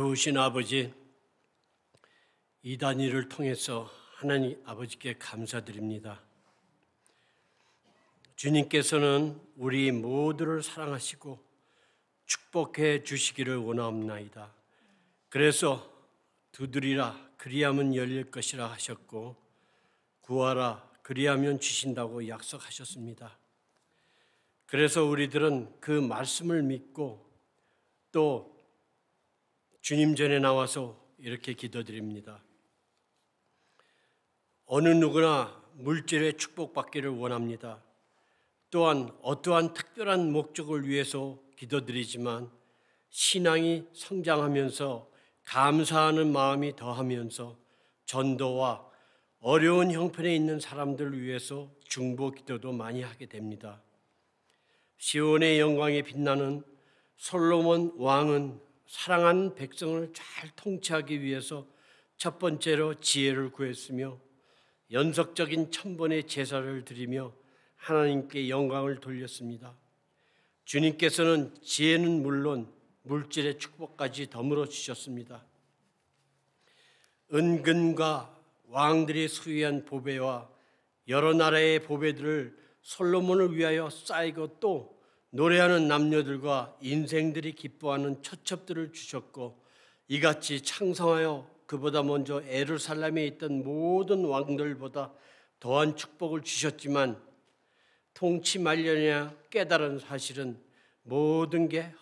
좋으신 아버지, 이 단위를 통해서 하나님 아버지께 감사드립니다. 주님께서는 우리 모두를 사랑하시고 축복해 주시기를 원하옵나이다. 그래서 두드리라 그리하면 열릴 것이라 하셨고 구하라 그리하면 주신다고 약속하셨습니다. 그래서 우리들은 그 말씀을 믿고 또 주님 전에 나와서 이렇게 기도드립니다. 어느 누구나 물질의 축복받기를 원합니다. 또한 어떠한 특별한 목적을 위해서 기도드리지만 신앙이 성장하면서 감사하는 마음이 더하면서 전도와 어려운 형편에 있는 사람들을 위해서 중보 기도도 많이 하게 됩니다. 시온의 영광에 빛나는 솔로몬 왕은 사랑하는 백성을 잘 통치하기 위해서 첫 번째로 지혜를 구했으며 연속적인 1000번의 제사를 드리며 하나님께 영광을 돌렸습니다. 주님께서는 지혜는 물론 물질의 축복까지 더불어 주셨습니다. 은근과 왕들이 수여한 보배와 여러 나라의 보배들을 솔로몬을 위하여 쌓이고 또 노래하는 남녀들과 인생들이 기뻐하는 처첩들을 주셨고 이같이 창성하여 그보다 먼저 예루살렘에 있던 모든 왕들보다 더한 축복을 주셨지만 통치 말년이야 깨달은 사실은 모든 게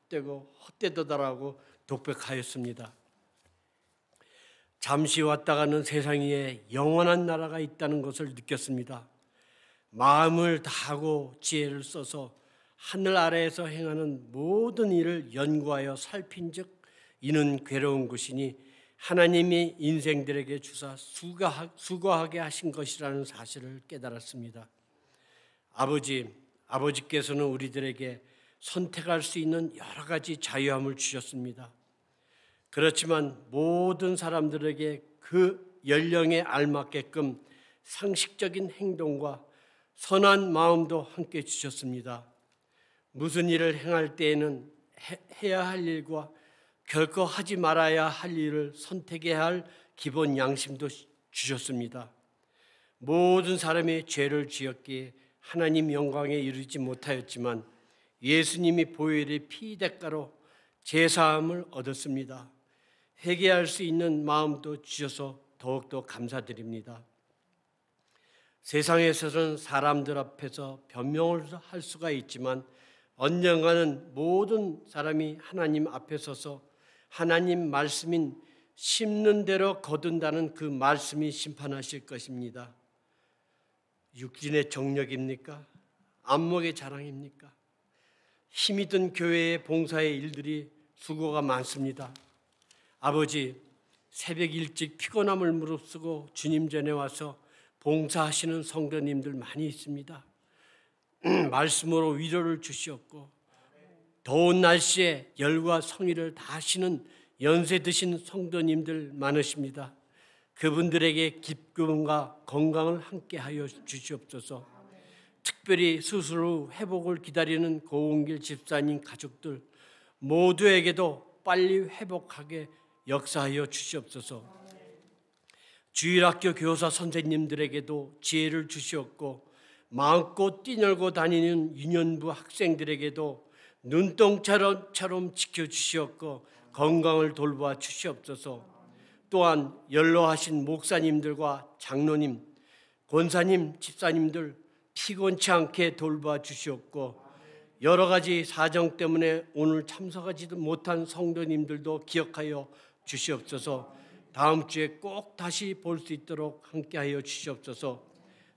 헛되도다라고 독백하였습니다. 잠시 왔다 가는 세상 위에 영원한 나라가 있다는 것을 느꼈습니다. 마음을 다하고 지혜를 써서 하늘 아래에서 행하는 모든 일을 연구하여 살핀즉 이는 괴로운 것이니 하나님이 인생들에게 주사 수고하게 하신 것이라는 사실을 깨달았습니다. 아버지께서는 우리들에게 선택할 수 있는 여러 가지 자유함을 주셨습니다. 그렇지만 모든 사람들에게 그 연령에 알맞게끔 상식적인 행동과 선한 마음도 함께 주셨습니다. 무슨 일을 행할 때에는 해야 할 일과 결코 하지 말아야 할 일을 선택해야 할 기본 양심도 주셨습니다. 모든 사람이 죄를 지었기에 하나님 영광에 이르지 못하였지만 예수님이 보혈의 피 대가로 제사함을 얻었습니다. 회개할 수 있는 마음도 주셔서 더욱더 감사드립니다. 세상에서는 사람들 앞에서 변명을 할 수가 있지만 언젠가는 모든 사람이 하나님 앞에 서서 하나님 말씀인 심는 대로 거둔다는 그 말씀이 심판하실 것입니다. 육신의 정력입니까? 안목의 자랑입니까? 힘이 든 교회의 봉사의 일들이 수고가 많습니다. 아버지, 새벽 일찍 피곤함을 무릅쓰고 주님 전에 와서 봉사하시는 성도님들 많이 있습니다. 말씀으로 위로를 주시었고 더운 날씨에 열과 성의를 다하시는 연세 드신 성도님들 많으십니다. 그분들에게 기쁨과 건강을 함께하여 주시옵소서. 특별히 수술 후 회복을 기다리는 고은길 집사님 가족들 모두에게도 빨리 회복하게 역사하여 주시옵소서. 주일학교 교사 선생님들에게도 지혜를 주시었고 마음껏 뛰놀고 다니는 유년부 학생들에게도 눈동자처럼 지켜주시었고 건강을 돌봐 주시옵소서. 또한 연로하신 목사님들과 장로님, 권사님, 집사님들 피곤치 않게 돌봐 주시었고 여러 가지 사정 때문에 오늘 참석하지도 못한 성도님들도 기억하여 주시옵소서. 다음 주에 꼭 다시 볼 수 있도록 함께하여 주시옵소서.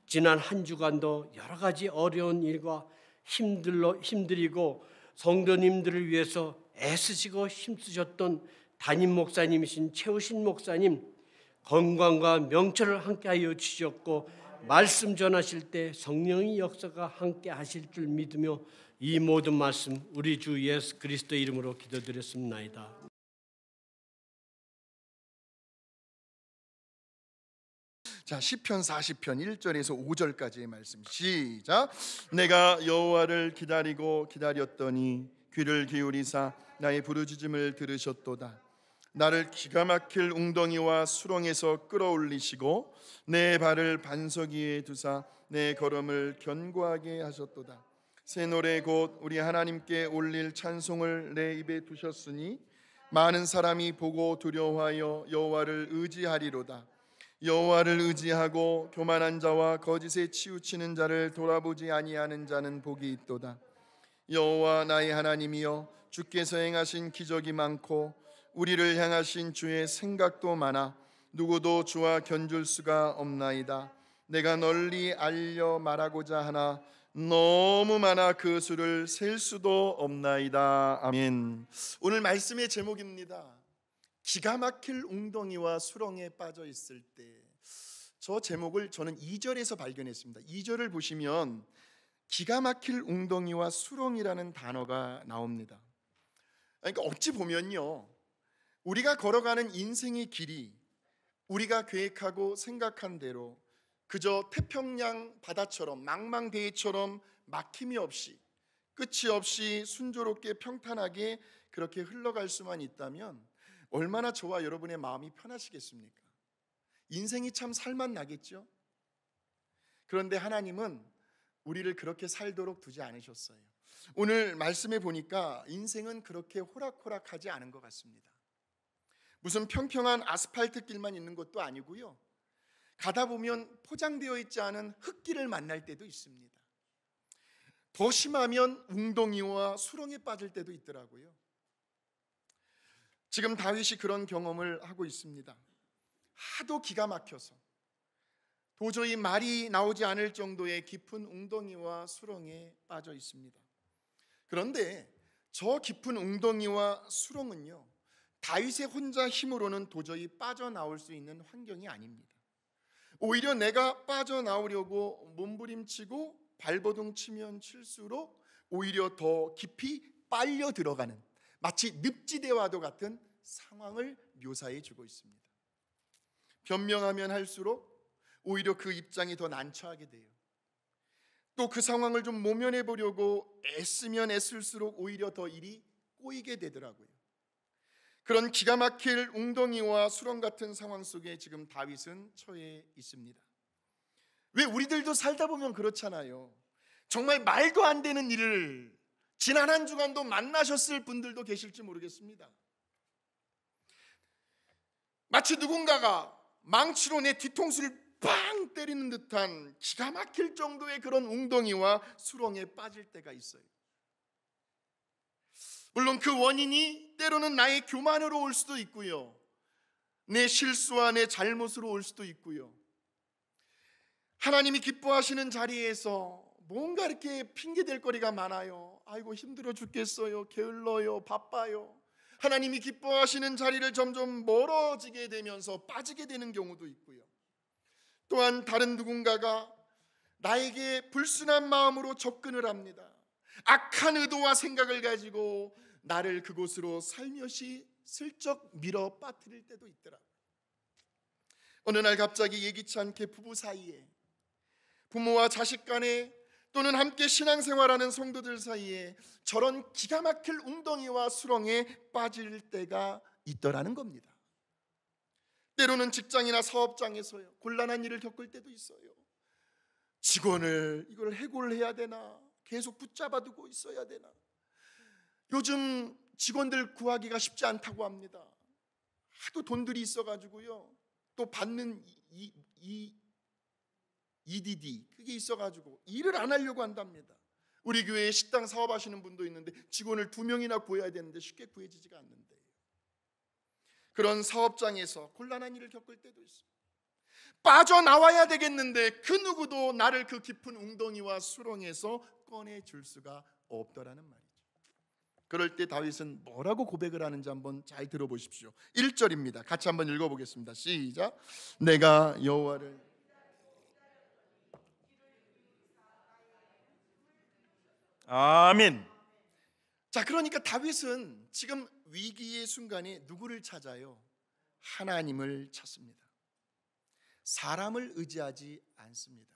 지난 한 주간도 여러 가지 어려운 일과 힘들이고 성도님들을 위해서 애쓰시고 힘쓰셨던 담임 목사님이신 최우신 목사님 건강과 명철을 함께하여 주셨고 말씀 전하실 때 성령의 역사가 함께하실 줄 믿으며 이 모든 말씀 우리 주 예수 그리스도 이름으로 기도드렸습니다. 자, 시편 40편 1절에서 5절까지의 말씀 시작. 내가 여호와를 기다리고 기다렸더니 귀를 기울이사 나의 부르짖음을 들으셨도다. 나를 기가 막힐 웅덩이와 수렁에서 끌어올리시고 내 발을 반석 위에 두사 내 걸음을 견고하게 하셨도다. 새 노래 곧 우리 하나님께 올릴 찬송을 내 입에 두셨으니 많은 사람이 보고 두려워하여 여호와를 의지하리로다. 여호와를 의지하고 교만한 자와 거짓에 치우치는 자를 돌아보지 아니하는 자는 복이 있도다. 여호와 나의 하나님이여, 주께서 행하신 기적이 많고 우리를 향하신 주의 생각도 많아 누구도 주와 견줄 수가 없나이다. 내가 널리 알려 말하고자 하나 너무 많아 그 수를 셀 수도 없나이다. 아멘. 오늘 말씀의 제목입니다. 기가 막힐 웅덩이와 수렁에 빠져 있을 때. 저 제목을 저는 2절에서 발견했습니다. 2절을 보시면 기가 막힐 웅덩이와 수렁이라는 단어가 나옵니다. 그러니까 어찌 보면요, 우리가 걸어가는 인생의 길이 우리가 계획하고 생각한 대로 그저 태평양 바다처럼 망망대해처럼 막힘이 없이 끝이 없이 순조롭게 평탄하게 그렇게 흘러갈 수만 있다면 얼마나 저와 여러분의 마음이 편하시겠습니까? 인생이 참 살만 나겠죠? 그런데 하나님은 우리를 그렇게 살도록 두지 않으셨어요. 오늘 말씀해 보니까 인생은 그렇게 호락호락하지 않은 것 같습니다. 무슨 평평한 아스팔트 길만 있는 것도 아니고요, 가다 보면 포장되어 있지 않은 흙길을 만날 때도 있습니다. 더 심하면 웅덩이와 수렁에 빠질 때도 있더라고요. 지금 다윗이 그런 경험을 하고 있습니다. 하도 기가 막혀서 도저히 말이 나오지 않을 정도의 깊은 웅덩이와 수렁에 빠져 있습니다. 그런데 저 깊은 웅덩이와 수렁은요, 다윗의 혼자 힘으로는 도저히 빠져나올 수 있는 환경이 아닙니다. 오히려 내가 빠져나오려고 몸부림치고 발버둥 치면 칠수록 오히려 더 깊이 빨려 들어가는, 마치 늪지대와도 같은 상황을 묘사해 주고 있습니다. 변명하면 할수록 오히려 그 입장이 더 난처하게 돼요. 또 그 상황을 좀 모면해 보려고 애쓰면 애쓸수록 오히려 더 일이 꼬이게 되더라고요. 그런 기가 막힐 웅덩이와 수렁 같은 상황 속에 지금 다윗은 처해 있습니다. 왜 우리들도 살다 보면 그렇잖아요. 정말 말도 안 되는 일을 지난 한 주간도 만나셨을 분들도 계실지 모르겠습니다. 마치 누군가가 망치로 내 뒤통수를 빵 때리는 듯한 기가 막힐 정도의 그런 웅덩이와 수렁에 빠질 때가 있어요. 물론 그 원인이 때로는 나의 교만으로 올 수도 있고요, 내 실수와 내 잘못으로 올 수도 있고요, 하나님이 기뻐하시는 자리에서 뭔가 이렇게 핑계댈 거리가 많아요. 아이고 힘들어 죽겠어요, 게을러요, 바빠요. 하나님이 기뻐하시는 자리를 점점 멀어지게 되면서 빠지게 되는 경우도 있고요, 또한 다른 누군가가 나에게 불순한 마음으로 접근을 합니다. 악한 의도와 생각을 가지고 나를 그곳으로 살며시 슬쩍 밀어 빠뜨릴 때도 있더라. 어느 날 갑자기 예기치 않게 부부 사이에, 부모와 자식 간에, 또는 함께 신앙생활하는 성도들 사이에 저런 기가 막힐 웅덩이와 수렁에 빠질 때가 있더라는 겁니다. 때로는 직장이나 사업장에서요, 곤란한 일을 겪을 때도 있어요. 직원을 이걸 해고를 해야 되나, 계속 붙잡아 두고 있어야 되나. 요즘 직원들 구하기가 쉽지 않다고 합니다. 하도 돈들이 있어가지고요, 또 받는 EDD 그게 있어가지고 일을 안 하려고 한답니다. 우리 교회에 식당 사업하시는 분도 있는데 직원을 2명이나 구해야 되는데 쉽게 구해지지가 않는데, 그런 사업장에서 곤란한 일을 겪을 때도 있어요. 빠져나와야 되겠는데 그 누구도 나를 그 깊은 웅덩이와 수렁에서 꺼내줄 수가 없더라는 말이죠. 그럴 때 다윗은 뭐라고 고백을 하는지 한번 잘 들어보십시오. 1절입니다. 같이 한번 읽어보겠습니다. 시작. 내가 여호와를 아멘. 자, 그러니까 다윗은 지금 위기의 순간에 누구를 찾아요? 하나님을 찾습니다. 사람을 의지하지 않습니다.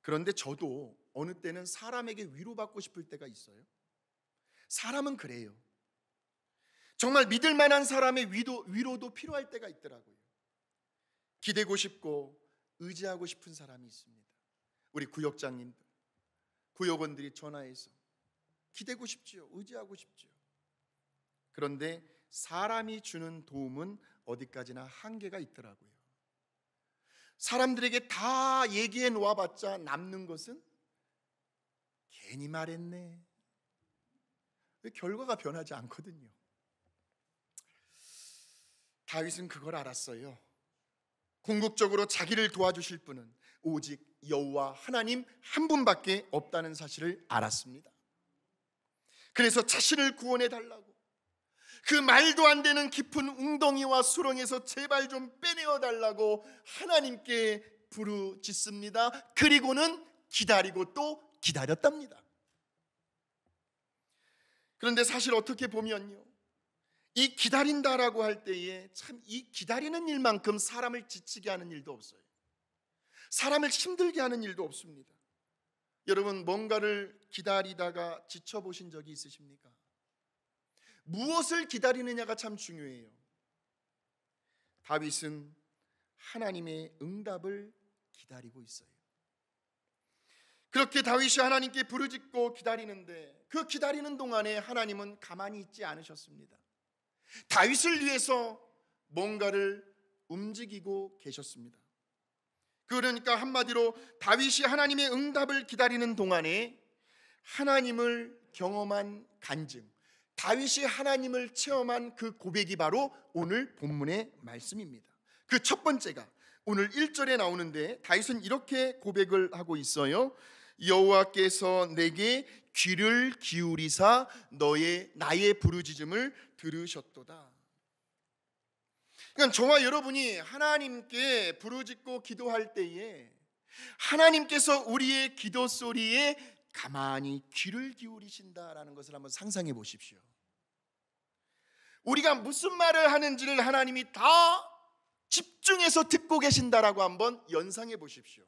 그런데 저도 어느 때는 사람에게 위로받고 싶을 때가 있어요. 사람은 그래요. 정말 믿을 만한 사람의 위로도 필요할 때가 있더라고요. 기대고 싶고 의지하고 싶은 사람이 있습니다. 우리 구역장님들, 구역원들이 전화해서 기대고 싶지요, 의지하고 싶지요. 그런데 사람이 주는 도움은 어디까지나 한계가 있더라고요. 사람들에게 다 얘기해 놓아봤자 남는 것은 괜히 말했네, 결과가 변하지 않거든요. 다윗은 그걸 알았어요. 궁극적으로 자기를 도와주실 분은 오직 여호와 하나님 한 분밖에 없다는 사실을 알았습니다. 그래서 자신을 구원해 달라고 그 말도 안 되는 깊은 웅덩이와 수렁에서 제발 좀 빼내어 달라고 하나님께 부르짖습니다. 그리고는 기다리고 또 기다렸답니다. 그런데 사실 어떻게 보면요, 이 기다린다라고 할 때에 참 이 기다리는 일만큼 사람을 지치게 하는 일도 없어요. 사람을 힘들게 하는 일도 없습니다. 여러분, 뭔가를 기다리다가 지쳐보신 적이 있으십니까? 무엇을 기다리느냐가 참 중요해요. 다윗은 하나님의 응답을 기다리고 있어요. 그렇게 다윗이 하나님께 부르짖고 기다리는데 그 기다리는 동안에 하나님은 가만히 있지 않으셨습니다. 다윗을 위해서 뭔가를 움직이고 계셨습니다. 그러니까 한마디로 다윗이 하나님의 응답을 기다리는 동안에 하나님을 경험한 간증, 다윗이 하나님을 체험한 그 고백이 바로 오늘 본문의 말씀입니다. 그 첫 번째가 오늘 1절에 나오는데 다윗은 이렇게 고백을 하고 있어요. 여호와께서 내게 귀를 기울이사 나의 부르짖음을 들으셨도다. 그러니까 저와 여러분이 하나님께 부르짖고 기도할 때에 하나님께서 우리의 기도 소리에 가만히 귀를 기울이신다라는 것을 한번 상상해 보십시오. 우리가 무슨 말을 하는지를 하나님이 다 집중해서 듣고 계신다라고 한번 연상해 보십시오.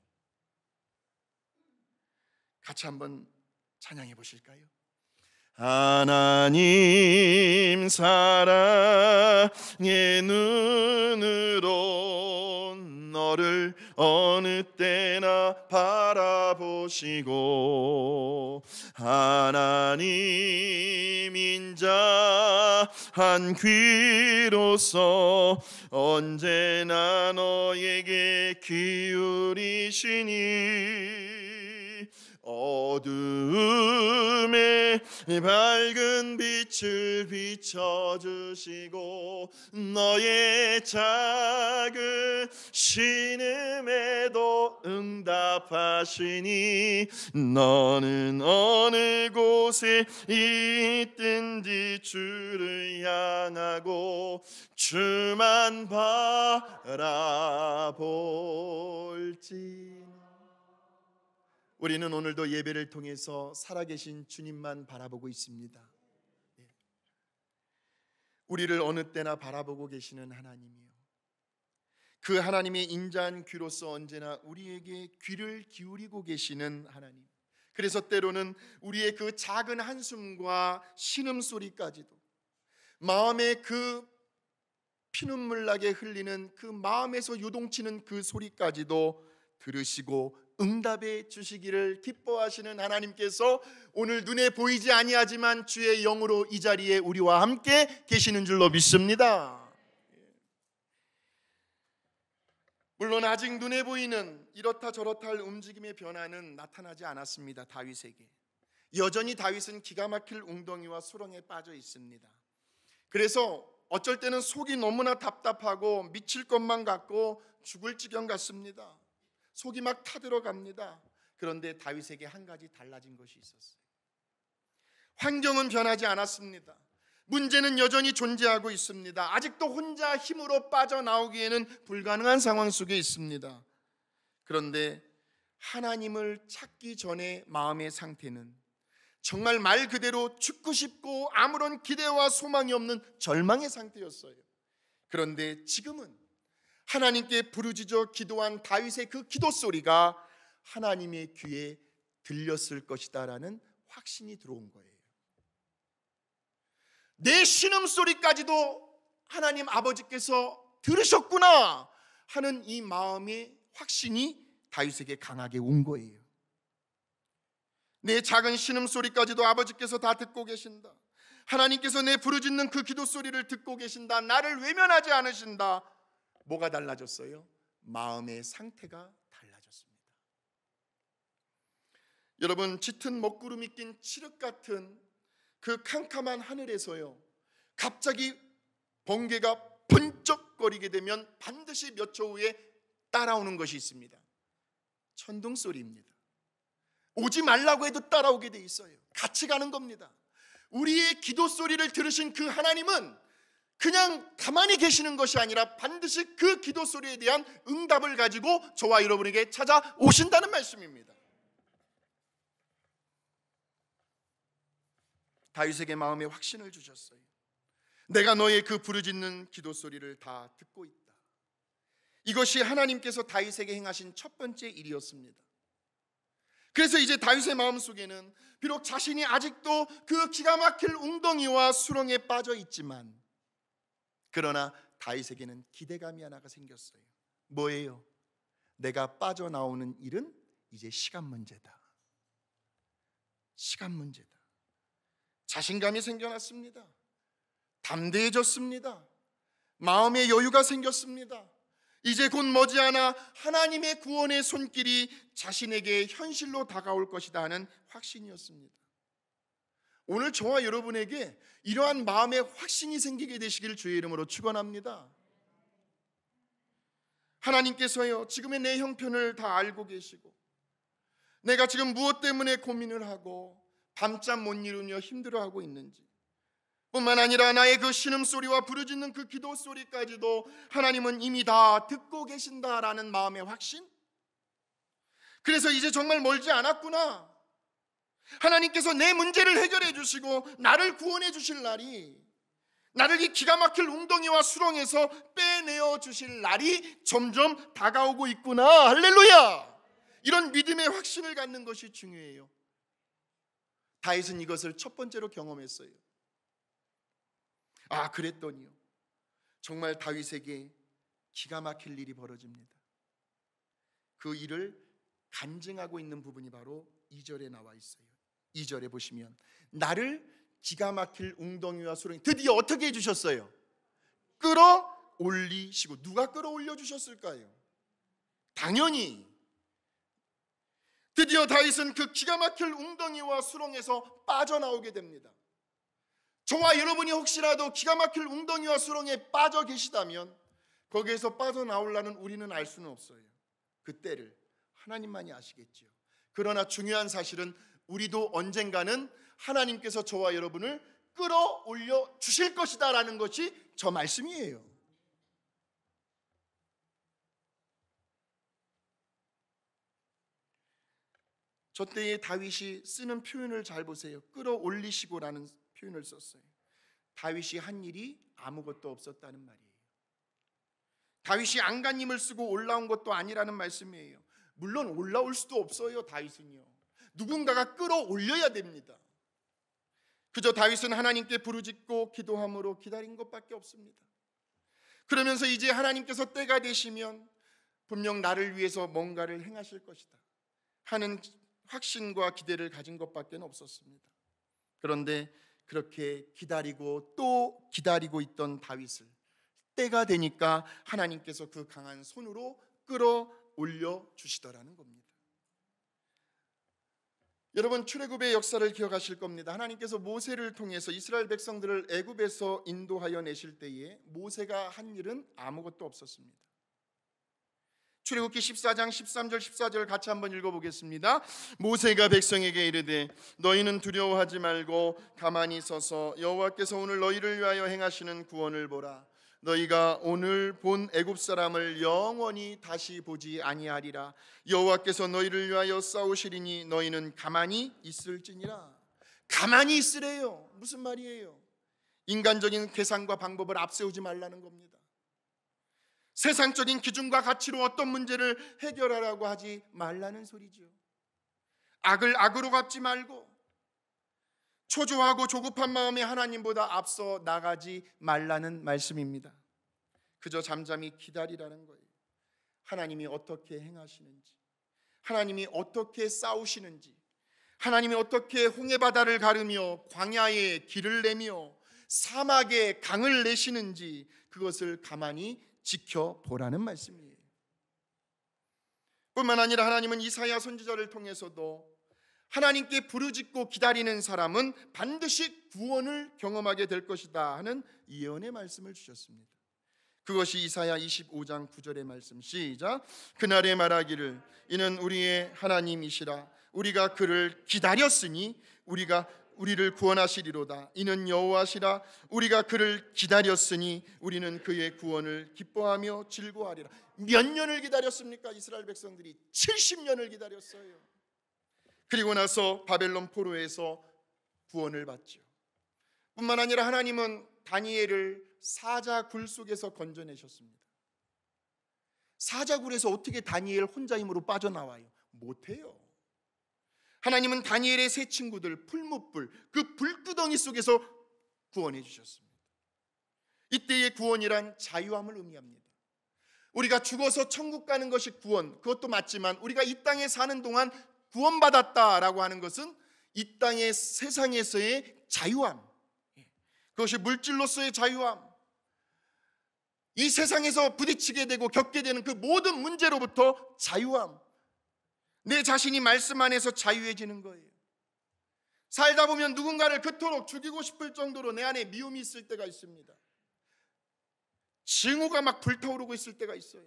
같이 한번 찬양해 보실까요? 하나님 사랑의 눈으로 너를 어느 때나 바라보시고 하나님 인자한 귀로서 언제나 너에게 기울이시니 어두움에 밝은 빛을 비춰주시고 너의 작은 신음에도 응답하시니 너는 어느 곳에 있든지 주를 향하고 주만 바라볼지. 우리는 오늘도 예배를 통해서 살아계신 주님만 바라보고 있습니다. 우리를 어느 때나 바라보고 계시는 하나님이요, 그 하나님의 인자한 귀로서 언제나 우리에게 귀를 기울이고 계시는 하나님. 그래서 때로는 우리의 그 작은 한숨과 신음소리까지도, 마음의 그 피눈물 나게 흘리는 그 마음에서 요동치는 그 소리까지도 들으시고 응답해 주시기를 기뻐하시는 하나님께서 오늘 눈에 보이지 아니하지만 주의 영으로 이 자리에 우리와 함께 계시는 줄로 믿습니다. 물론 아직 눈에 보이는 이렇다 저렇다 할 움직임의 변화는 나타나지 않았습니다. 다윗에게 여전히 다윗은 기가 막힐 웅덩이와 수렁에 빠져 있습니다. 그래서 어쩔 때는 속이 너무나 답답하고 미칠 것만 같고 죽을 지경 같습니다. 속이 막 타들어갑니다. 그런데 다윗에게 한 가지 달라진 것이 있었어요. 환경은 변하지 않았습니다. 문제는 여전히 존재하고 있습니다. 아직도 혼자 힘으로 빠져나오기에는 불가능한 상황 속에 있습니다. 그런데 하나님을 찾기 전에 마음의 상태는 정말 말 그대로 죽고 싶고 아무런 기대와 소망이 없는 절망의 상태였어요. 그런데 지금은 하나님께 부르짖어 기도한 다윗의 그 기도 소리가 하나님의 귀에 들렸을 것이다라는 확신이 들어온 거예요. 내 신음소리까지도 하나님 아버지께서 들으셨구나 하는 이 마음의 확신이 다윗에게 강하게 온 거예요. 내 작은 신음소리까지도 아버지께서 다 듣고 계신다. 하나님께서 내 부르짖는 그 기도 소리를 듣고 계신다. 나를 외면하지 않으신다. 뭐가 달라졌어요? 마음의 상태가 달라졌습니다. 여러분, 짙은 먹구름이 낀 칠흑 같은 그 캄캄한 하늘에서요, 갑자기 번개가 번쩍거리게 되면 반드시 몇 초 후에 따라오는 것이 있습니다. 천둥 소리입니다. 오지 말라고 해도 따라오게 돼 있어요. 같이 가는 겁니다. 우리의 기도 소리를 들으신 그 하나님은 그냥 가만히 계시는 것이 아니라 반드시 그 기도 소리에 대한 응답을 가지고 저와 여러분에게 찾아오신다는 말씀입니다. 다윗에게 마음의 확신을 주셨어요. 내가 너의 그 부르짖는 기도 소리를 다 듣고 있다. 이것이 하나님께서 다윗에게 행하신 첫 번째 일이었습니다. 그래서 이제 다윗의 마음속에는 비록 자신이 아직도 그 기가 막힐 웅덩이와 수렁에 빠져 있지만, 그러나 다윗에게는 기대감이 하나가 생겼어요. 뭐예요? 내가 빠져나오는 일은 이제 시간 문제다. 시간 문제다. 자신감이 생겨났습니다. 담대해졌습니다. 마음의 여유가 생겼습니다. 이제 곧 머지않아 하나님의 구원의 손길이 자신에게 현실로 다가올 것이다 하는 확신이었습니다. 오늘 저와 여러분에게 이러한 마음의 확신이 생기게 되시기를 주의 이름으로 축원합니다. 하나님께서요, 지금의 내 형편을 다 알고 계시고, 내가 지금 무엇 때문에 고민을 하고 밤잠 못 이루며 힘들어하고 있는지, 뿐만 아니라 나의 그 신음소리와 부르짖는 그 기도 소리까지도 하나님은 이미 다 듣고 계신다라는 마음의 확신. 그래서 이제 정말 멀지 않았구나. 하나님께서 내 문제를 해결해 주시고 나를 구원해 주실 날이, 나를 이 기가 막힐 웅덩이와 수렁에서 빼내어 주실 날이 점점 다가오고 있구나. 할렐루야. 이런 믿음의 확신을 갖는 것이 중요해요. 다윗은 이것을 첫 번째로 경험했어요. 그랬더니요, 정말 다윗에게 기가 막힐 일이 벌어집니다. 그 일을 간증하고 있는 부분이 바로 2절에 나와 있어요. 2절에 보시면 나를 기가 막힐 웅덩이와 수렁이 드디어 어떻게 해주셨어요? 끌어올리시고. 누가 끌어올려 주셨을까요? 당연히 드디어 다윗은 그 기가 막힐 웅덩이와 수렁에서 빠져나오게 됩니다. 저와 여러분이 혹시라도 기가 막힐 웅덩이와 수렁에 빠져 계시다면 거기에서 빠져나오려는 우리는 알 수는 없어요. 그 때를 하나님만이 아시겠지요. 그러나 중요한 사실은 우리도 언젠가는 하나님께서 저와 여러분을 끌어올려 주실 것이다 라는 것이 저 말씀이에요. 저 때에 다윗이 쓰는 표현을 잘 보세요. 끌어올리시고라는 표현을 썼어요. 다윗이 한 일이 아무것도 없었다는 말이에요. 다윗이 안간힘을 쓰고 올라온 것도 아니라는 말씀이에요. 물론 올라올 수도 없어요. 다윗은요, 누군가가 끌어올려야 됩니다. 그저 다윗은 하나님께 부르짖고 기도함으로 기다린 것밖에 없습니다. 그러면서 이제 하나님께서 때가 되시면 분명 나를 위해서 뭔가를 행하실 것이다 하는 확신과 기대를 가진 것밖에 없었습니다. 그런데 그렇게 기다리고 또 기다리고 있던 다윗을 때가 되니까 하나님께서 그 강한 손으로 끌어올려 주시더라는 겁니다. 여러분, 출애굽의 역사를 기억하실 겁니다. 하나님께서 모세를 통해서 이스라엘 백성들을 애굽에서 인도하여 내실 때에 모세가 한 일은 아무것도 없었습니다. 출애굽기 14장 13절 14절 같이 한번 읽어보겠습니다. 모세가 백성에게 이르되 너희는 두려워하지 말고 가만히 서서 여호와께서 오늘 너희를 위하여 행하시는 구원을 보라. 너희가 오늘 본 애굽 사람을 영원히 다시 보지 아니하리라. 여호와께서 너희를 위하여 싸우시리니 너희는 가만히 있을지니라. 가만히 있으래요. 무슨 말이에요? 인간적인 계산과 방법을 앞세우지 말라는 겁니다. 세상적인 기준과 가치로 어떤 문제를 해결하라고 하지 말라는 소리죠. 악을 악으로 갚지 말고 초조하고 조급한 마음에 하나님보다 앞서 나가지 말라는 말씀입니다. 그저 잠잠히 기다리라는 거예요. 하나님이 어떻게 행하시는지, 하나님이 어떻게 싸우시는지, 하나님이 어떻게 홍해바다를 가르며 광야에 길을 내며 사막에 강을 내시는지 그것을 가만히 지켜보라는 말씀이에요. 뿐만 아니라 하나님은 이사야 선지자를 통해서도 하나님께 부르짖고 기다리는 사람은 반드시 구원을 경험하게 될 것이다 하는 예언의 말씀을 주셨습니다. 그것이 이사야 25장 9절의 말씀, 시작. 그날에 말하기를 이는 우리의 하나님이시라. 우리가 그를 기다렸으니 우리를 구원하시리로다. 이는 여호와시라. 우리가 그를 기다렸으니 우리는 그의 구원을 기뻐하며 즐거워하리라. 몇 년을 기다렸습니까? 이스라엘 백성들이 70년을 기다렸어요. 그리고 나서 바벨론 포로에서 구원을 받죠. 뿐만 아니라 하나님은 다니엘을 사자굴 속에서 건져내셨습니다. 사자굴에서 어떻게 다니엘 혼자 힘으로 빠져나와요? 못해요. 하나님은 다니엘의 세 친구들 풀무불, 그 불구덩이 속에서 구원해 주셨습니다. 이때의 구원이란 자유함을 의미합니다. 우리가 죽어서 천국 가는 것이 구원, 그것도 맞지만 우리가 이 땅에 사는 동안 구원받았다라고 하는 것은 이 땅의 세상에서의 자유함, 그것이 물질로서의 자유함, 이 세상에서 부딪히게 되고 겪게 되는 그 모든 문제로부터 자유함, 내 자신이 말씀 안에서 자유해지는 거예요. 살다 보면 누군가를 그토록 죽이고 싶을 정도로 내 안에 미움이 있을 때가 있습니다. 증오가 막 불타오르고 있을 때가 있어요.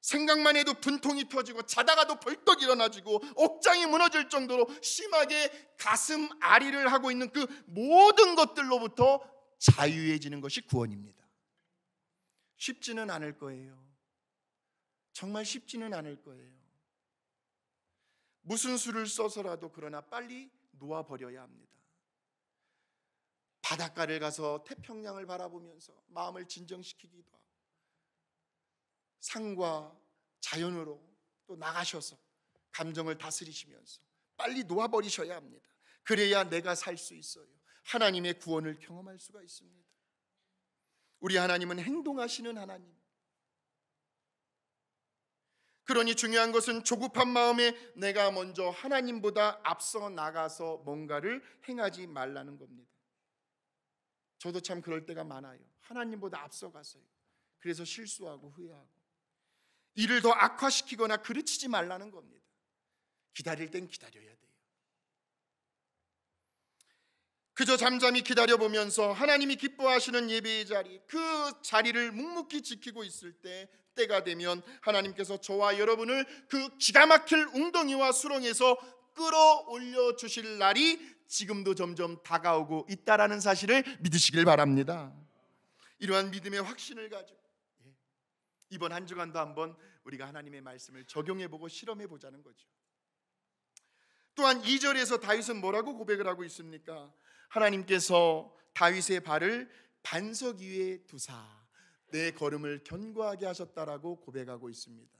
생각만 해도 분통이 터지고 자다가도 벌떡 일어나지고 옥장이 무너질 정도로 심하게 가슴 아리를 하고 있는 그 모든 것들로부터 자유해지는 것이 구원입니다. 쉽지는 않을 거예요. 정말 쉽지는 않을 거예요. 무슨 수를 써서라도 그러나 빨리 놓아버려야 합니다. 바닷가를 가서 태평양을 바라보면서 마음을 진정시키기도 하고, 산과 자연으로 또 나가셔서 감정을 다스리시면서 빨리 놓아버리셔야 합니다. 그래야 내가 살 수 있어요. 하나님의 구원을 경험할 수가 있습니다. 우리 하나님은 행동하시는 하나님. 그러니 중요한 것은 조급한 마음에 내가 먼저 하나님보다 앞서 나가서 뭔가를 행하지 말라는 겁니다. 저도 참 그럴 때가 많아요. 하나님보다 앞서가서요. 그래서 실수하고 후회하고 일을 더 악화시키거나 그르치지 말라는 겁니다. 기다릴 땐 기다려야 돼요. 그저 잠잠히 기다려보면서 하나님이 기뻐하시는 예배의 자리, 그 자리를 묵묵히 지키고 있을 때, 때가 되면 하나님께서 저와 여러분을 그 기가 막힐 웅덩이와 수렁에서 끌어올려 주실 날이 지금도 점점 다가오고 있다라는 사실을 믿으시길 바랍니다. 이러한 믿음의 확신을 가지고 이번 한 주간도 한번 우리가 하나님의 말씀을 적용해보고 실험해보자는 거죠. 또한 2절에서 다윗은 뭐라고 고백을 하고 있습니까? 하나님께서 다윗의 발을 반석 위에 두사 내 걸음을 견고하게 하셨다라고 고백하고 있습니다.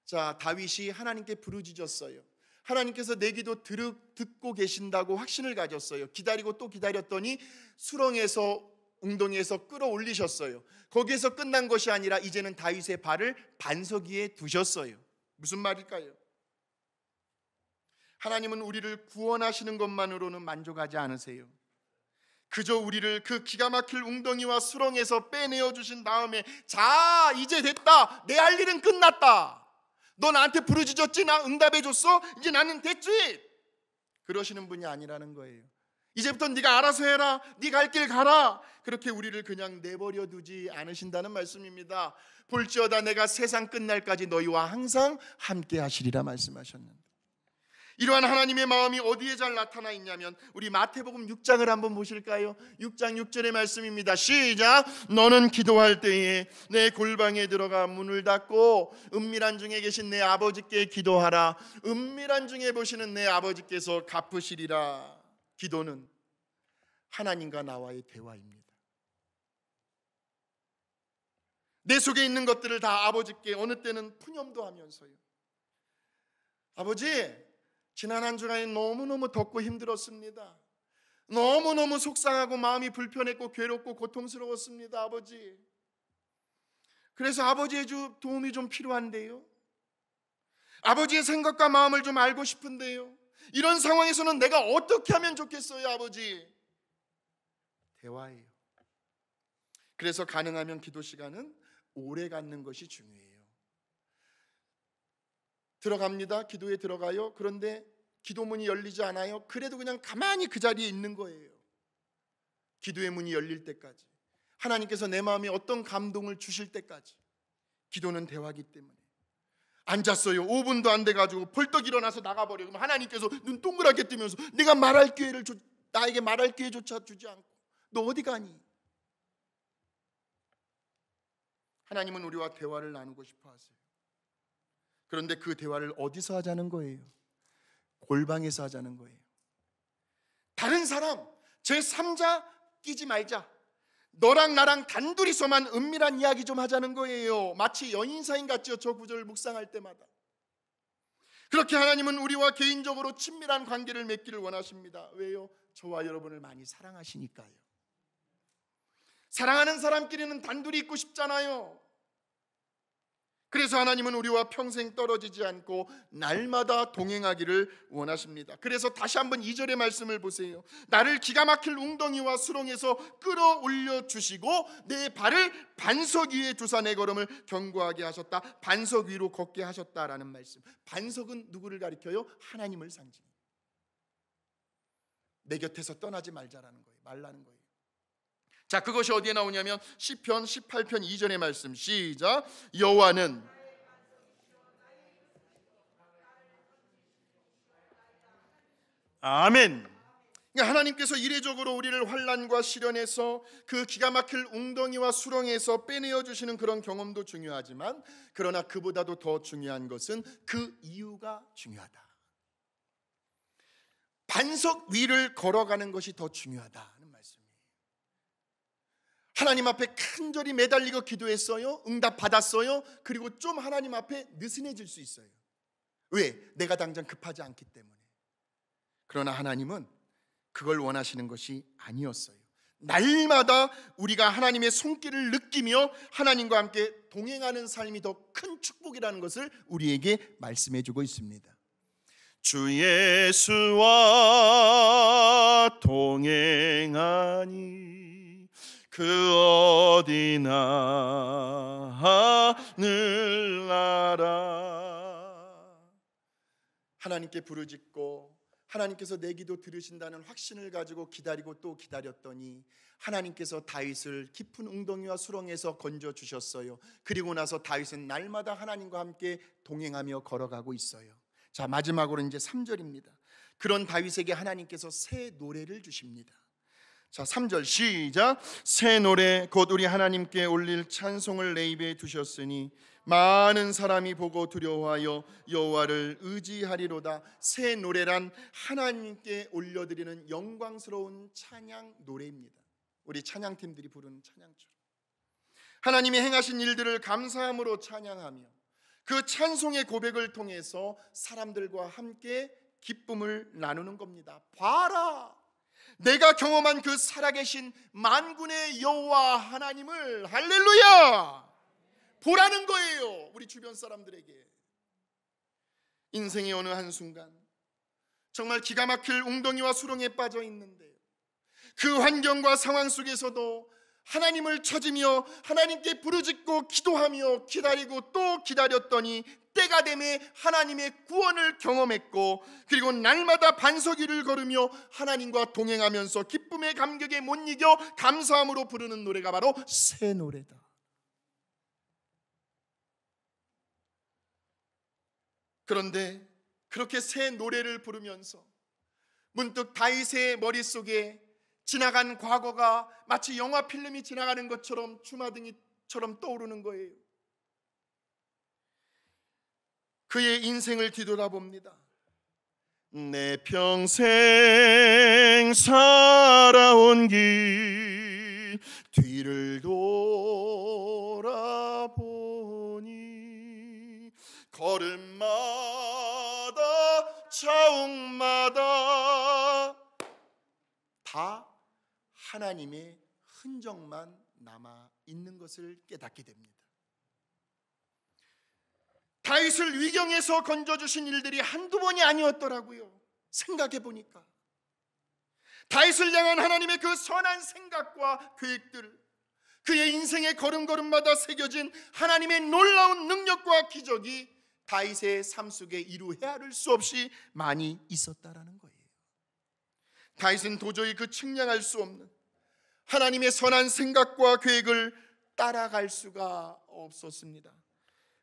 자, 다윗이 하나님께 부르짖었어요. 하나님께서 내 기도 듣고 계신다고 확신을 가졌어요. 기다리고 또 기다렸더니 수렁에서, 웅덩이에서 끌어올리셨어요. 거기에서 끝난 것이 아니라 이제는 다윗의 발을 반석 위에 두셨어요. 무슨 말일까요? 하나님은 우리를 구원하시는 것만으로는 만족하지 않으세요. 그저 우리를 그 기가 막힐 웅덩이와 수렁에서 빼내어 주신 다음에, 자, 이제 됐다, 내 할 일은 끝났다, 너 나한테 부르짖었지, 나 응답해 줬어, 이제 나는 됐지, 그러시는 분이 아니라는 거예요. 이제부터 네가 알아서 해라, 네 갈 길 가라, 그렇게 우리를 그냥 내버려 두지 않으신다는 말씀입니다. 볼지어다 내가 세상 끝날까지 너희와 항상 함께 하시리라 말씀하셨는데, 이러한 하나님의 마음이 어디에 잘 나타나 있냐면 우리 마태복음 6장을 한번 보실까요? 6장 6절의 말씀입니다. 시작. 너는 기도할 때에 내 골방에 들어가 문을 닫고 은밀한 중에 계신 내 아버지께 기도하라. 은밀한 중에 보시는 내 아버지께서 갚으시리라. 기도는 하나님과 나와의 대화입니다. 내 속에 있는 것들을 다 아버지께, 어느 때는 푸념도 하면서요, 아버지, 지난 한 주간에 너무너무 덥고 힘들었습니다. 너무너무 속상하고 마음이 불편했고 괴롭고 고통스러웠습니다, 아버지. 그래서 아버지의 도움이 좀 필요한데요. 아버지의 생각과 마음을 좀 알고 싶은데요. 이런 상황에서는 내가 어떻게 하면 좋겠어요, 아버지? 대화예요. 그래서 가능하면 기도 시간은 오래 갖는 것이 중요해요. 들어갑니다. 기도에 들어가요. 그런데 기도문이 열리지 않아요. 그래도 그냥 가만히 그 자리에 있는 거예요. 기도의 문이 열릴 때까지, 하나님께서 내 마음에 어떤 감동을 주실 때까지. 기도는 대화이기 때문에. 앉았어요. 5분도 안 돼가지고 벌떡 일어나서 나가버려. 그럼 하나님께서 눈 동그랗게 뜨면서 네가 말할 기회를 나에게 말할 기회조차 주지 않고 너 어디 가니? 하나님은 우리와 대화를 나누고 싶어 하세요. 그런데 그 대화를 어디서 하자는 거예요? 골방에서 하자는 거예요. 다른 사람, 제3자 끼지 말자. 너랑 나랑 단둘이서만 은밀한 이야기 좀 하자는 거예요. 마치 연인사인 같죠, 저 구절을 묵상할 때마다. 그렇게 하나님은 우리와 개인적으로 친밀한 관계를 맺기를 원하십니다. 왜요? 저와 여러분을 많이 사랑하시니까요. 사랑하는 사람끼리는 단둘이 있고 싶잖아요. 그래서 하나님은 우리와 평생 떨어지지 않고 날마다 동행하기를 원하십니다. 그래서 다시 한번 2절의 말씀을 보세요. 나를 기가 막힐 웅덩이와 수렁에서 끌어올려 주시고 내 발을 반석 위에 두사 내 걸음을 견고하게 하셨다. 반석 위로 걷게 하셨다라는 말씀. 반석은 누구를 가리켜요? 하나님을 상징해요. 내 곁에서 떠나지 말자라는 거예요. 말라는 거예요. 자, 그것이 어디에 나오냐면 시편 18편 2절의 말씀. 시작. 여호와는 아멘. 하나님께서 이례적으로 우리를 환난과 시련에서 그 기가 막힐 웅덩이와 수렁에서 빼내어 주시는 그런 경험도 중요하지만, 그러나 그보다도 더 중요한 것은 그 이유가 중요하다. 반석 위를 걸어가는 것이 더 중요하다는 말씀이에요. 하나님 앞에 간절히 매달리고 기도했어요. 응답 받았어요. 그리고 좀 하나님 앞에 느슨해질 수 있어요. 왜? 내가 당장 급하지 않기 때문에. 그러나 하나님은 그걸 원하시는 것이 아니었어요. 날마다 우리가 하나님의 손길을 느끼며 하나님과 함께 동행하는 삶이 더 큰 축복이라는 것을 우리에게 말씀해 주고 있습니다. 주 예수와 동행하니 그 어디나 하늘나라. 하나님께 부르짖고 하나님께서 내 기도 들으신다는 확신을 가지고 기다리고 또 기다렸더니 하나님께서 다윗을 깊은 웅덩이와 수렁에서 건져 주셨어요. 그리고 나서 다윗은 날마다 하나님과 함께 동행하며 걸어가고 있어요. 자, 마지막으로 이제 3절입니다. 그런 다윗에게 하나님께서 새 노래를 주십니다. 자, 3절 시작. 새 노래 곧 우리 하나님께 올릴 찬송을 내 입에 두셨으니 많은 사람이 보고 두려워하여 여호와를 의지하리로다. 새 노래란 하나님께 올려드리는 영광스러운 찬양 노래입니다. 우리 찬양팀들이 부르는 찬양처럼 하나님이 행하신 일들을 감사함으로 찬양하며 그 찬송의 고백을 통해서 사람들과 함께 기쁨을 나누는 겁니다. 봐라, 내가 경험한 그 살아계신 만군의 여호와 하나님을. 할렐루야! 보라는 거예요. 우리 주변 사람들에게. 인생의 어느 한순간 정말 기가 막힐 웅덩이와 수렁에 빠져 있는데 그 환경과 상황 속에서도 하나님을 찾으며 하나님께 부르짖고 기도하며 기다리고 또 기다렸더니 때가 되매 하나님의 구원을 경험했고, 그리고 날마다 반석 위를 걸으며 하나님과 동행하면서 기쁨의 감격에 못 이겨 감사함으로 부르는 노래가 바로 새 노래다. 그런데 그렇게 새 노래를 부르면서 문득 다윗의 머릿속에 지나간 과거가 마치 영화 필름이 지나가는 것처럼 주마등이처럼 떠오르는 거예요. 그의 인생을 뒤돌아봅니다. 내 평생 살아온 길 뒤를 돌아보니 걸음마다 자욱마다 다 하나님의 흔적만 남아 있는 것을 깨닫게 됩니다. 다윗을 위경에서 건져주신 일들이 한두 번이 아니었더라고요. 생각해 보니까 다윗을 향한 하나님의 그 선한 생각과 계획들, 그의 인생의 걸음걸음마다 새겨진 하나님의 놀라운 능력과 기적이 다윗의 삶 속에 이루 헤아릴 수 없이 많이 있었다라는 거예요. 다윗은 도저히 그 측량할 수 없는 하나님의 선한 생각과 계획을 따라갈 수가 없었습니다.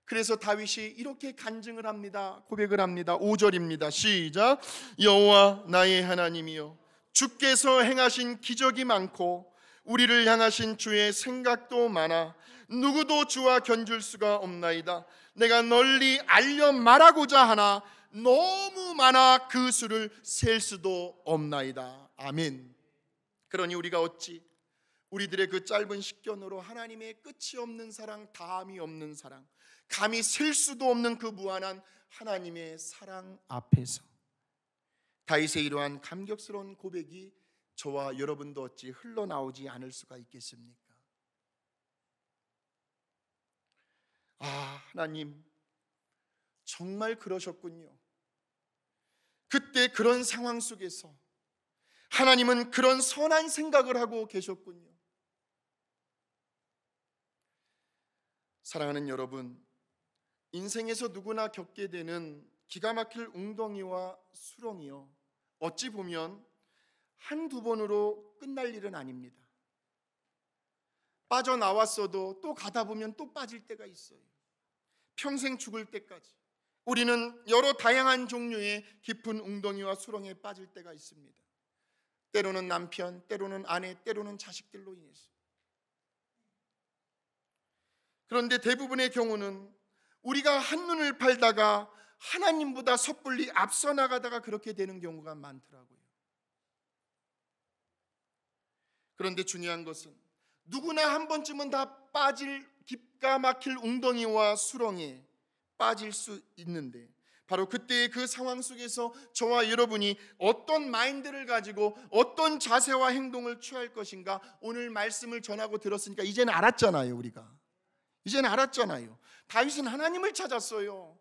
그래서 다윗이 이렇게 간증을 합니다. 고백을 합니다. 5절입니다. 시작. 여호와 나의 하나님이여, 주께서 행하신 기적이 많고 우리를 향하신 주의 생각도 많아 누구도 주와 견줄 수가 없나이다. 내가 널리 알려 말하고자 하나 너무 많아 그 수를 셀 수도 없나이다. 아멘. 그러니 우리가 어찌 우리들의 그 짧은 식견으로 하나님의 끝이 없는 사랑, 다함이 없는 사랑, 감히 셀 수도 없는 그 무한한 하나님의 사랑 앞에서 다윗의 이러한 감격스러운 고백이 저와 여러분도 어찌 흘러나오지 않을 수가 있겠습니까? 아, 하나님 정말 그러셨군요. 그때 그런 상황 속에서 하나님은 그런 선한 생각을 하고 계셨군요. 사랑하는 여러분, 인생에서 누구나 겪게 되는 기가 막힐 웅덩이와 수렁이요, 어찌 보면 한두 번으로 끝날 일은 아닙니다. 빠져나왔어도 또 가다 보면 또 빠질 때가 있어요. 평생 죽을 때까지 우리는 여러 다양한 종류의 깊은 웅덩이와 수렁에 빠질 때가 있습니다. 때로는 남편, 때로는 아내, 때로는 자식들로 인해서. 그런데 대부분의 경우는 우리가 한눈을 팔다가 하나님보다 섣불리 앞서 나가다가 그렇게 되는 경우가 많더라고요. 그런데 중요한 것은 누구나 한 번쯤은 다 빠질 기가 막힐 웅덩이와 수렁에 빠질 수 있는데, 바로 그때의 그 상황 속에서 저와 여러분이 어떤 마인드를 가지고 어떤 자세와 행동을 취할 것인가, 오늘 말씀을 전하고 들었으니까 이제는 알았잖아요. 우리가 이제는 알았잖아요. 다윗은 하나님을 찾았어요.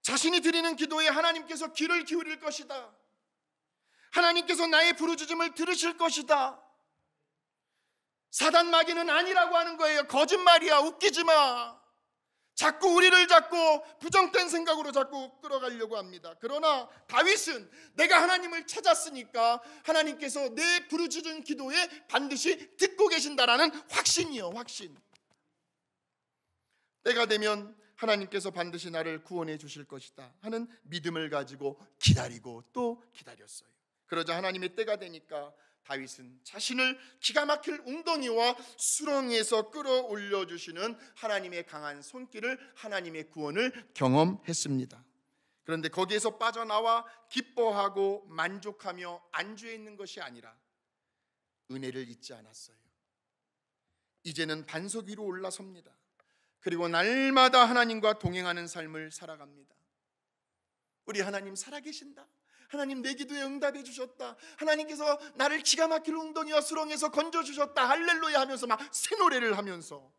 자신이 드리는 기도에 하나님께서 귀를 기울일 것이다. 하나님께서 나의 부르짖음을 들으실 것이다. 사단 마귀는 아니라고 하는 거예요. 거짓말이야. 웃기지 마. 자꾸 우리를 자꾸 부정된 생각으로 자꾸 끌어가려고 합니다. 그러나 다윗은 내가 하나님을 찾았으니까 하나님께서 내 부르짖은 기도에 반드시 듣고 계신다라는 확신이요, 확신. 때가 되면 하나님께서 반드시 나를 구원해 주실 것이다 하는 믿음을 가지고 기다리고 또 기다렸어요. 그러자 하나님의 때가 되니까 다윗은 자신을 기가 막힐 웅덩이와 수렁에서 끌어올려 주시는 하나님의 강한 손길을, 하나님의 구원을 경험했습니다. 그런데 거기에서 빠져나와 기뻐하고 만족하며 안주해 있는 것이 아니라 은혜를 잊지 않았어요. 이제는 반석 위로 올라섭니다. 그리고 날마다 하나님과 동행하는 삶을 살아갑니다. 우리 하나님 살아계신다. 하나님 내 기도에 응답해 주셨다. 하나님께서 나를 기가 막힐 웅덩이와 수렁에서 건져주셨다. 할렐루야 하면서 막 새 노래를 하면서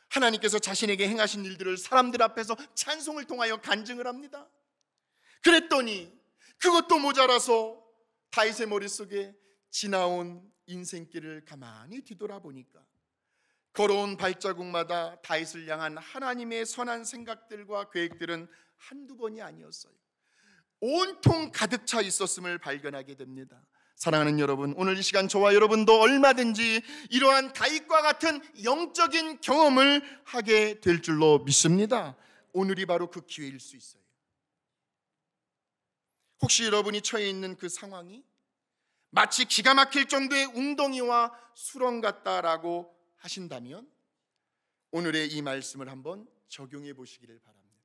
하나님께서 자신에게 행하신 일들을 사람들 앞에서 찬송을 통하여 간증을 합니다. 그랬더니 그것도 모자라서 다윗의 머릿속에 지나온 인생길을 가만히 뒤돌아보니까 걸어온 발자국마다 다윗을 향한 하나님의 선한 생각들과 계획들은 한두 번이 아니었어요. 온통 가득 차 있었음을 발견하게 됩니다. 사랑하는 여러분, 오늘 이 시간 저와 여러분도 얼마든지 이러한 다윗과 같은 영적인 경험을 하게 될 줄로 믿습니다. 오늘이 바로 그 기회일 수 있어요. 혹시 여러분이 처해 있는 그 상황이 마치 기가 막힐 정도의 웅덩이와 수렁 같다라고 하신다면 오늘의 이 말씀을 한번 적용해 보시기를 바랍니다.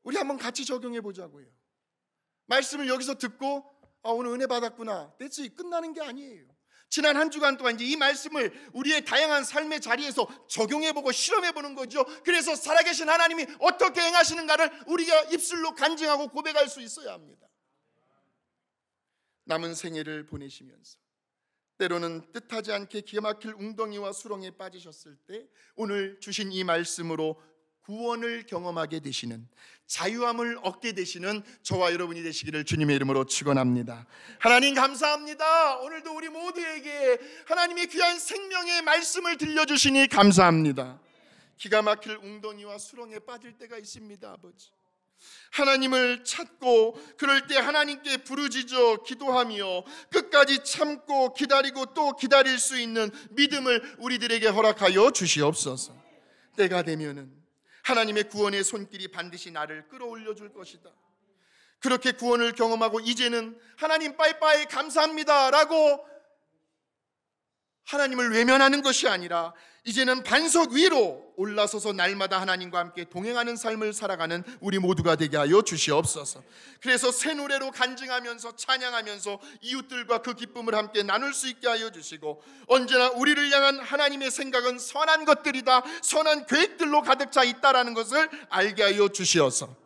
우리 한번 같이 적용해 보자고요. 말씀을 여기서 듣고 오늘 은혜 받았구나, 됐지, 끝나는 게 아니에요. 지난 한 주간 동안 이제 이 말씀을 우리의 다양한 삶의 자리에서 적용해보고 실험해보는 거죠. 그래서 살아계신 하나님이 어떻게 행하시는가를 우리가 입술로 간증하고 고백할 수 있어야 합니다. 남은 생애를 보내시면서 때로는 뜻하지 않게 기가 막힐 웅덩이와 수렁에 빠지셨을 때 오늘 주신 이 말씀으로 구원을 경험하게 되시는, 자유함을 얻게 되시는 저와 여러분이 되시기를 주님의 이름으로 축원합니다. 하나님 감사합니다. 오늘도 우리 모두에게 하나님의 귀한 생명의 말씀을 들려주시니 감사합니다. 기가 막힐 웅덩이와 수렁에 빠질 때가 있습니다. 아버지, 하나님을 찾고 그럴 때 하나님께 부르짖어 기도하며 끝까지 참고 기다리고 또 기다릴 수 있는 믿음을 우리들에게 허락하여 주시옵소서. 때가 되면은 하나님의 구원의 손길이 반드시 나를 끌어올려 줄 것이다. 그렇게 구원을 경험하고 이제는 하나님 빠이빠이 감사합니다 라고 하나님을 외면하는 것이 아니라 이제는 반석 위로 올라서서 날마다 하나님과 함께 동행하는 삶을 살아가는 우리 모두가 되게 하여 주시옵소서. 그래서 새 노래로 간증하면서 찬양하면서 이웃들과 그 기쁨을 함께 나눌 수 있게 하여 주시고, 언제나 우리를 향한 하나님의 생각은 선한 것들이다, 선한 계획들로 가득 차 있다라는 것을 알게 하여 주시어서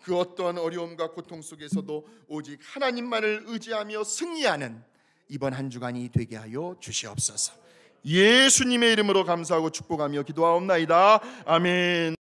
그 어떠한 어려움과 고통 속에서도 오직 하나님만을 의지하며 승리하는 이번 한 주간이 되게 하여 주시옵소서. 예수님의 이름으로 감사하고 축복하며 기도하옵나이다. 아멘.